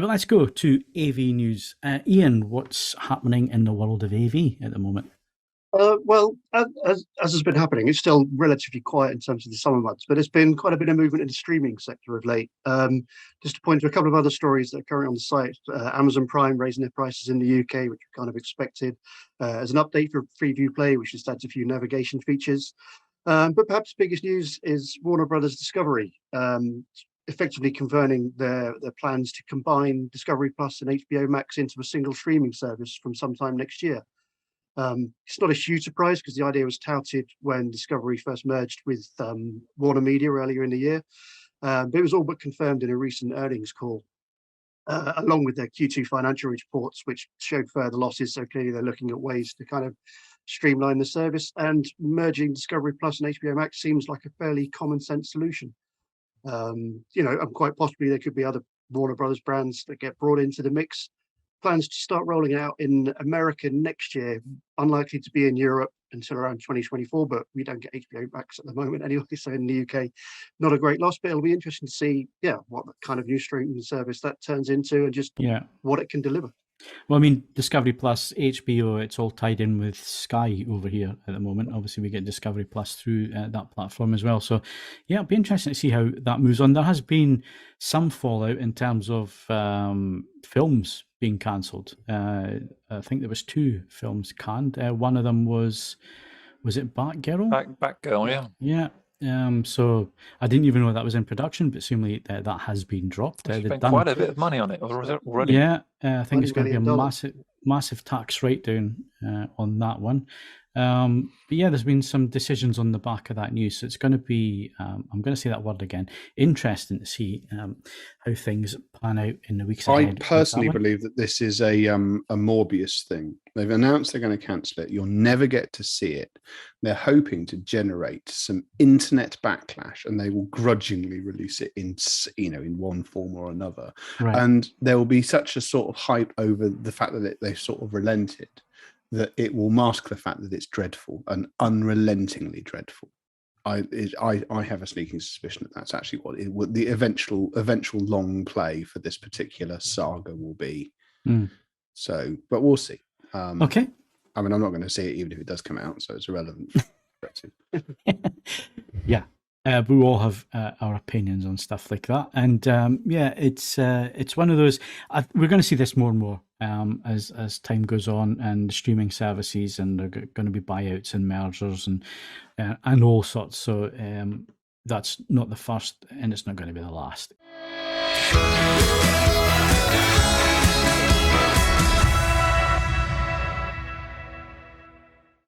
But let's go to AV news. Ian, what's happening in the world of AV at the moment? Well, as has been happening, it's still relatively quiet in terms of the summer months, but there's been quite a bit of movement in the streaming sector of late. Just to point to a couple of other stories that are currently on the site, Amazon Prime raising their prices in the UK, which we kind of expected, as an update for Freeview Play, which just adds a few navigation features. But perhaps the biggest news is Warner Brothers Discovery, effectively converting their plans to combine Discovery Plus and HBO Max into a single streaming service from sometime next year. It's not a huge surprise because the idea was touted when Discovery first merged with Warner Media earlier in the year, but it was all but confirmed in a recent earnings call, along with their Q2 financial reports, which showed further losses. So clearly they're looking at ways to kind of streamline the service, and merging Discovery Plus and HBO Max seems like a fairly common sense solution. And quite possibly there could be other Warner Brothers brands that get brought into the mix. Plans to start rolling out in America next year, unlikely to be in Europe until around 2024, but we don't get HBO Max at the moment anyway, so in the UK, not a great loss, but it'll be interesting to see, what kind of new streaming service that turns into and just what it can deliver. Well, I mean, Discovery Plus, HBO, it's all tied in with Sky over here at the moment. Obviously, we get Discovery Plus through that platform as well. So, it'll be interesting to see how that moves on. There has been some fallout in terms of films being cancelled. I think there was 2 films canned. One of them was it Batgirl? Batgirl, yeah. Yeah. So I didn't even know that was in production, but assumedly that has been dropped. They've spent quite a bit of money on it already. Yeah, I think it's going to be a massive tax write-down on that one. But yeah, there's been some decisions on the back of that news. So it's going to be, I'm going to say that word again, interesting to see how things pan out in the weeks ahead. I personally believe that this is a Morbius thing. They've announced they're going to cancel it. You'll never get to see it. They're hoping to generate some internet backlash, and they will grudgingly release it in one form or another. Right. And there will be such a sort of hype over the fact that they sort of relented, that it will mask the fact that it's dreadful and unrelentingly dreadful. I have a sneaking suspicion that that's actually what the eventual long play for this particular saga will be. So, but we'll see. Okay. I mean, I'm not going to see it even if it does come out, so it's irrelevant. Yeah. We all have our opinions on stuff like that, and it's one of those. We're going to see this more and more as time goes on, and streaming services, and there are going to be buyouts and mergers and all sorts. So that's not the first, and it's not going to be the last.